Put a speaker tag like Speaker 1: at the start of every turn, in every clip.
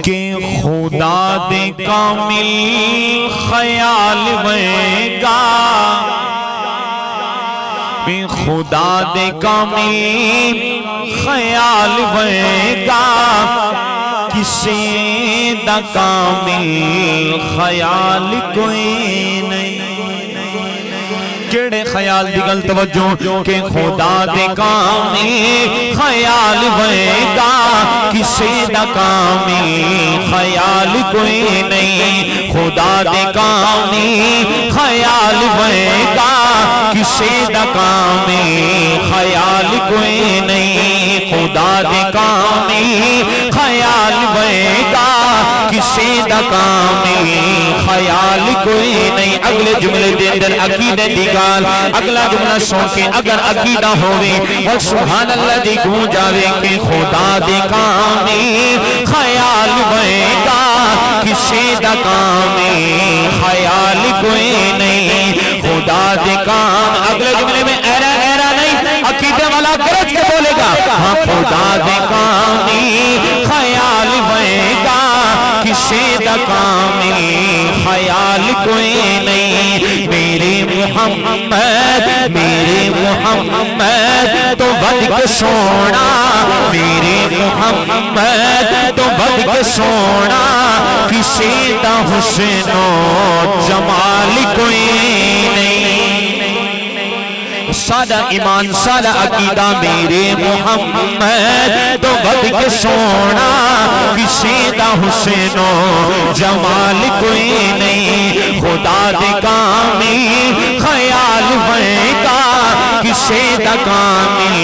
Speaker 1: کہ خدا دے کامل خیال ویگا، خدا دے کامل خیال ویگا، کسی دا کامل خیال کوئی نہیں۔ کیڑے خیال دی گل توجہ کہ خدا دے کامل خیال ویگا، کسی دا کامل خیال کوئی نہیں۔ خدا دے کامل خیال ویگا، کسی دا کامل خیال کوئی نہیں۔ خدا دے کامل خیال ویگا، کسی دا کامل خیال کوئی نہیں۔ اگلے جملے دے اندر عقیدے دی گال، اگلا جملہ سن کے اگر عقیدہ ہوئے اور سبحان اللہ دی گونج آوے کہ خدا دے کامل خیال ویگا، کسی دا کامل خیال کوئی نہیں۔ خدا دے کام اگلے جملے میں ایرا ایرا نہیں، عقیدے والا گرج کے بولے گا ہاں خدا دے کامل خیال ویگا، کسی دا کامل خیال کوئی نہیں۔ میرے محمد تو بد کے سونا، میرے محمد تو بد کے سونا، کسی دا حسن و جمال کوئی نہیں۔ سادہ ایمان سادہ عقیدہ میرے محمد تو بد کے سونا، کسی دا حسن و جمال کوئی نہیں۔ خدا دے کامل خیال ویگا، کسی دا کامل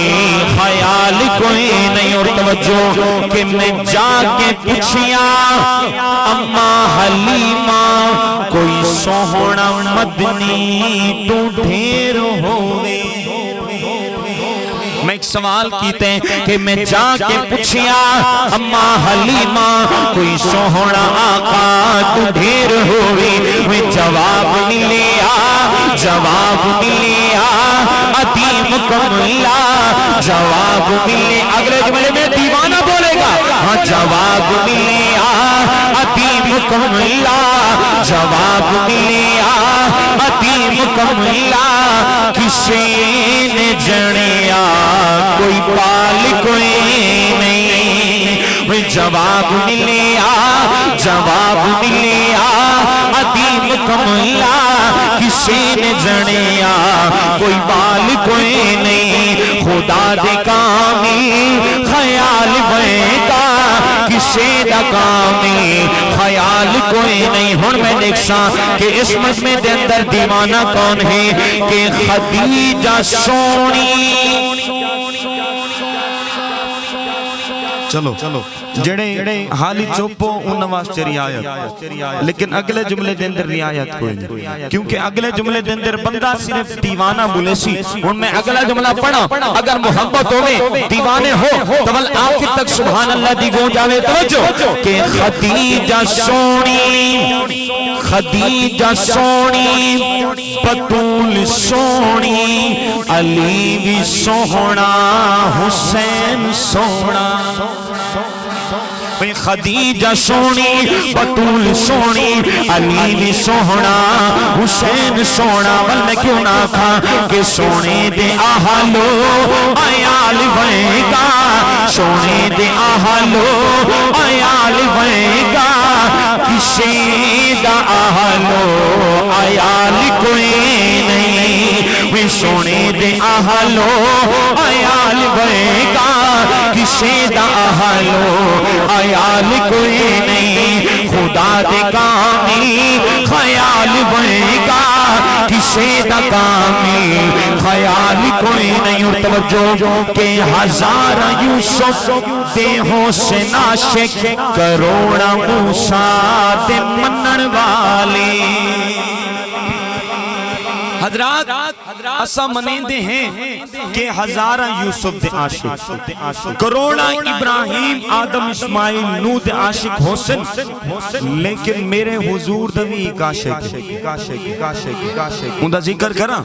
Speaker 1: خیال کوئی نہیں۔ اور توجہ کہ میں جا کے پوچھیا اما حلیمہ، کوئی سوہنا مدنی تو ڈھیر ہوئے۔ میں ایک سوال کیتے ہیں کہ میں جا کے پوچھیا اما حلیمہ، کوئی سوہنا آقا تو ڈھیر ہوئی۔ میں جواب ملیا عظیم کملا، جواب ملے اگلے جملے میں دیوانہ بولے گا ہاں جواب ملیا عظیم کملا، جواب ملیا عظیم کملا، کسی نے جنیا کوئی پال کوئی نہیں۔ جواب ملیا عظیم کملا، کسی نے جنیا کوئی بال کوئی نہیں۔ خدا دے کامل خیال ویگا، کسی دا کامل خیال کوئی نہیں۔ ہن میں دیکھسا کہ اس مجمع دے اندر دیوانہ کون ہے کہ خدیجہ سونی۔ چلو جڑے حالی چوپو ان واسطے رعایت، لیکن اگلے جملے دے اندر رعایت کوئی نہیں، کیونکہ اگلے جملے دے اندر بندہ صرف دیوانہ بولے سی۔ ان میں اگلا جملہ پڑھا اگر محبت ہوئے دیوانے ہو تو بل آخر تک سبحان اللہ دی گونج آوے۔ توجہ کہ خدیجہ سونی بطول سونی، علی بھی سوہنا حسین سوہنا۔ خدیجہ سونی بطول سونی، علی بھی سوہنا حسین سوہنا۔ بل میں کیوں نہ کھا کہ سونے دے آہلو آیال ویگا، سونے دے آہلو آیال ویگا، کسی دا آہلو آیال کوئی نہیں۔ سونے دے آہلو آیال ویگا، کسی دا آہلو آیال کوئی نہیں۔ خدا دے کامل خیال ویگا، کسی دا کامل خیال کوئی نہیں۔ اور توجہ کہ ہزار یوسف دے حسن عاشق، کروڑا موسیٰ دے منن والے۔
Speaker 2: حضرات اسا منے ہیں کہ ہزارہ یوسف دے عاشق، کروڑا ابراہیم آدم اسماعیل نو دے عاشق حسن، لیکن میرے حضور دے ایک عاشق ان دا ذکر کرا،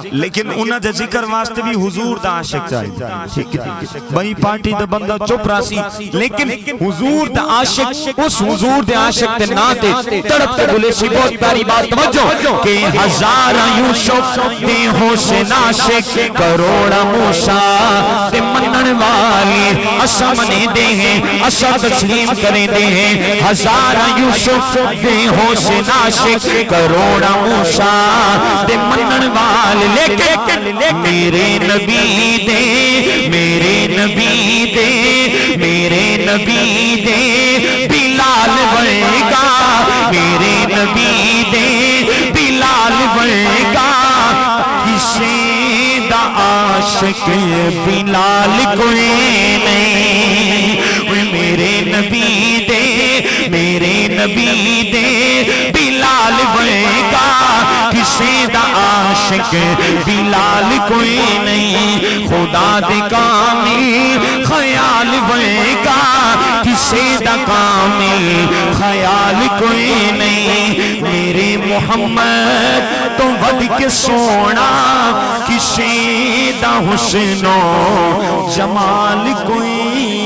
Speaker 2: لیکن انہاں دے ذکر واسطے بھی حضور دا عاشق چاہیے. بھائی پارٹی دا بندہ چپ راسی، لیکن حضور دا عاشق، اس حضور دے عاشق تے نا تے تڑپ تے بولے سی بہت پیاری بات توجہ کہ ہزارہ یوسف دے حسن عاشق، کروڑا موسیٰ دے منن والی اسا منے دے ہیں، اسا تسلیم کریں دے ہیں. ہزارہ یوسف دے حسن عاشق، کروڑا موسیٰ دے منن والی، لیکن میرے نبی دے، میرے نبی دے، میرے نبی دے بلال ورگا، میرے نبی دے بلال ورگا کسی دا عاشق بلال کوئی نہیں. میرے نبی دے، میرے نبی دے بلال ورگا کسی دا عاشق بلال کوئی نہیں. خدا دے کامل خیال ورگا کسی دا کامل خیال کوئی نہیں. میرے محمد تو ود کے سونا کسی دا حسن و جمال کوئی